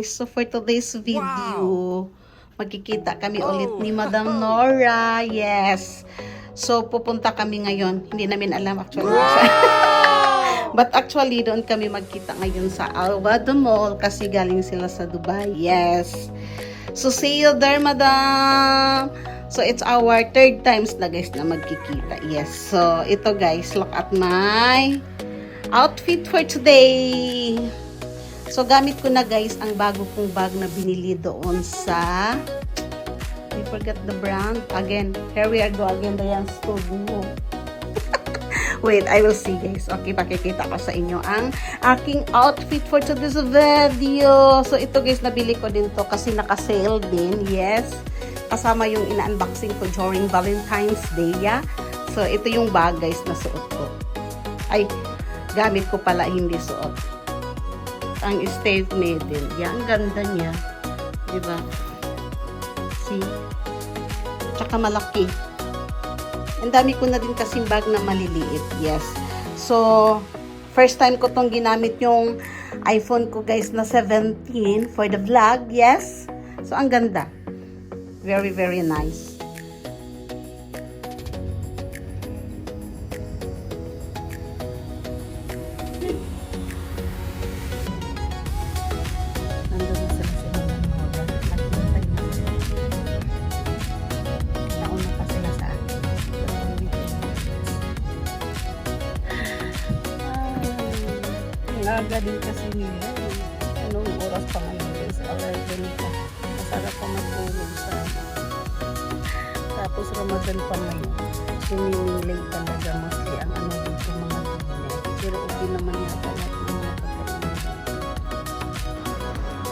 guys. So for today's video, magkikita kami ulit ni Madam Nora. Yes. So pupunta kami ngayon. Hindi namin alam actually. But actually, doon kami magkita ngayon sa Alwada Mall kasi galing sila sa Dubai. Yes. So see you there, Madam. So it's our third times na guys na magkikita. Yes. So ito guys, look at my outfit for today. So gamit ko na guys ang bago kong bag na binili doon sa, I forgot the brand. Again, here we are go again, Dayan Studio. Wait, I will see guys. Okay, pakikita ko sa inyo ang aking outfit for today's video. So ito guys, nabili ko din to kasi naka-sale din. Yes. Kasama yung ina-unboxing ko during Valentine's Day. Yeah? So ito yung bag guys na suot ko. Ay, gamit ko pala, hindi suot. Ang Stave Maiden. Yeah, ang ganda niya. Diba? See? Tsaka malaki. Ang dami ko na din kasing bag na maliliit. Yes. So, first time ko tong ginamit yung iPhone ko guys na 17 for the vlog. Yes. So, ang ganda. Very, very nice. Aga din kasi nila. Anong oras pa ngayon guys? 11 pa. Masarap pa matulog sa. Tapos Ramadan pa ngayon. Sumililate talaga mostly ang ano dito mga tubig. Pero okay naman yata natin mga pagkain.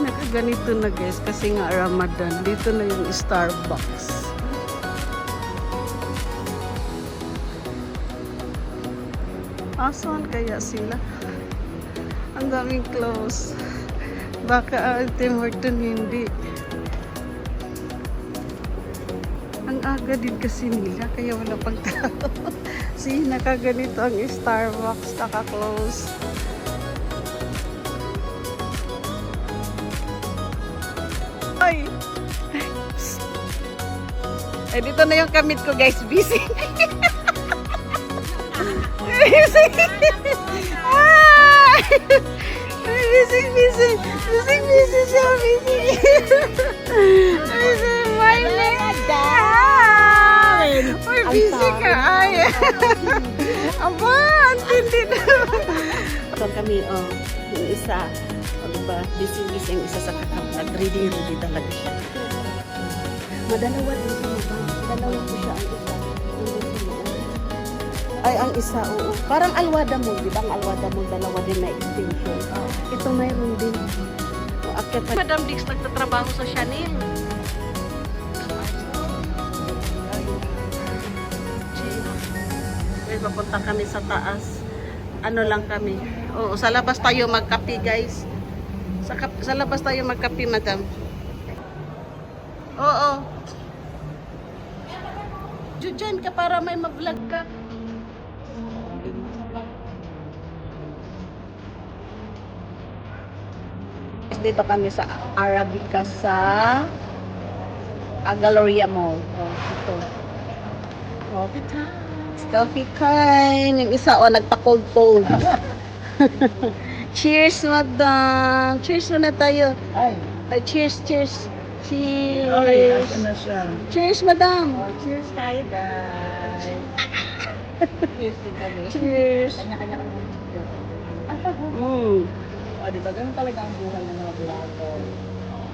Nakaganito na guys kasi nga Ramadan. Dito na yung Starbucks. Asan kaya sila? Ang daming close. Baka Tim Horton hindi. Ang aga din kasi nila, kaya wala pang tao. See, nakaganito ang Starbucks, naka-close. Ay! Eh, dito na yung kamit ko guys, busy. Busy! Busy siya, busy. Busy, my God! Ay, busy ka, ay. Aba, ang tindi na. Ito kami, yung isa, diba, busy yung isa sa kakapag. Ready talaga siya. Madalawa din siya, madalawa ko siya ang isa. Ay, ang isa, oo. Parang Alwada Mall, di ba? Ang Alwada Mall, dalawa din na extension. Ito mayroon din. Madam Dix, nagtatrabaho sa Chanel. May papunta kami sa taas. Ano lang kami. Oo, sa labas tayo magkape, guys. Sa labas tayo magkape, madam. Oo. Diyan ka para may ma-vlog ka. Dito kami sa Arabica sa Galleria Mall. Oh, ito. Oh, coffee kind. Yung isa, nagpa-cold. Cheers, madam. Cheers muna tayo. Ay, cheers. Cheers. Cheers, madam. Cheers tayo, guys. Cheers. Kanya-kanya kami. Diba? Ganun talaga ang buhay ng mga vlogger.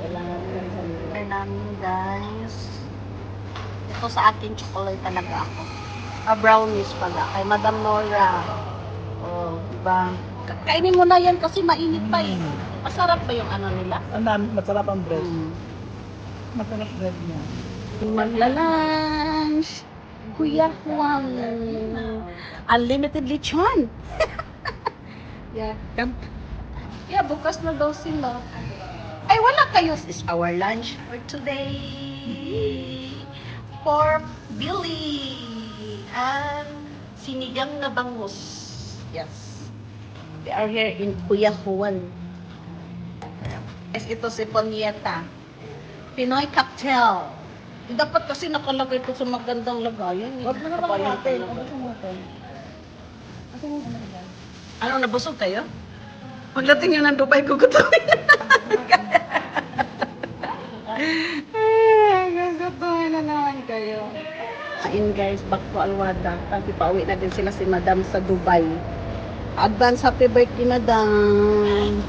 Kailangan nila sa mga namin, guys. Ito sa akin, chocolate talaga ako. Brownies pala. Kay Madam Nora. Oh, diba? Kainin mo na yan kasi mainit pa eh. Masarap ba yung ano nila? Masarap ang bread. Masarap bread niya. Magla-lunch. Kuya Juan. Unlimited lechon. Yeah. Yeah, bukas na daw sila. Ay, wala kayo. This is our lunch for today. Pork belly. And sinigang na bangus. Yes. We are here in Kuya Juan. Guys, ito si Ponyeta. Pinoy cocktail. Dapat kasi nakalagay ito sa magandang lagayan. Huwag mo naman natin. Abusin mo natin. Ano, nabusog kayo? Pagdating nyo ng Dubai, gugutumin. Gugutumin na naman kayo. Kain guys, back to Alwada. Kasi pauwi na din sila si Madam sa Dubai. Advance happy birthday, Madam.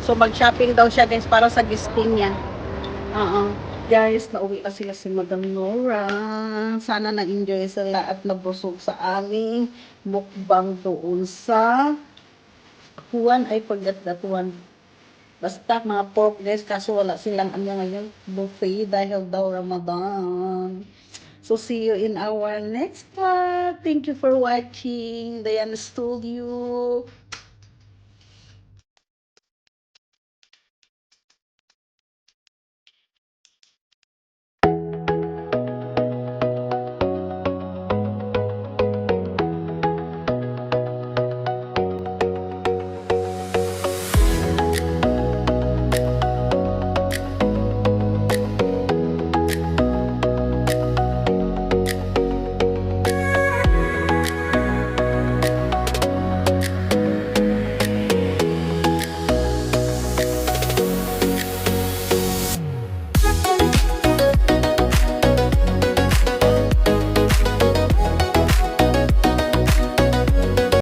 So mag-shopping daw siya guys para sa gisting niya. Oo. Guys, nauwi na sila si Madam Nora. Sana na-enjoy sila at nabusog sa aming mukbang doon sa Juan. I forgot that one. Basta mga pork guys, kaso wala silang ano ngayon, buffet dahil daw Ramadan. So see you in our next vlog. Thank you for watching. Diana Studio.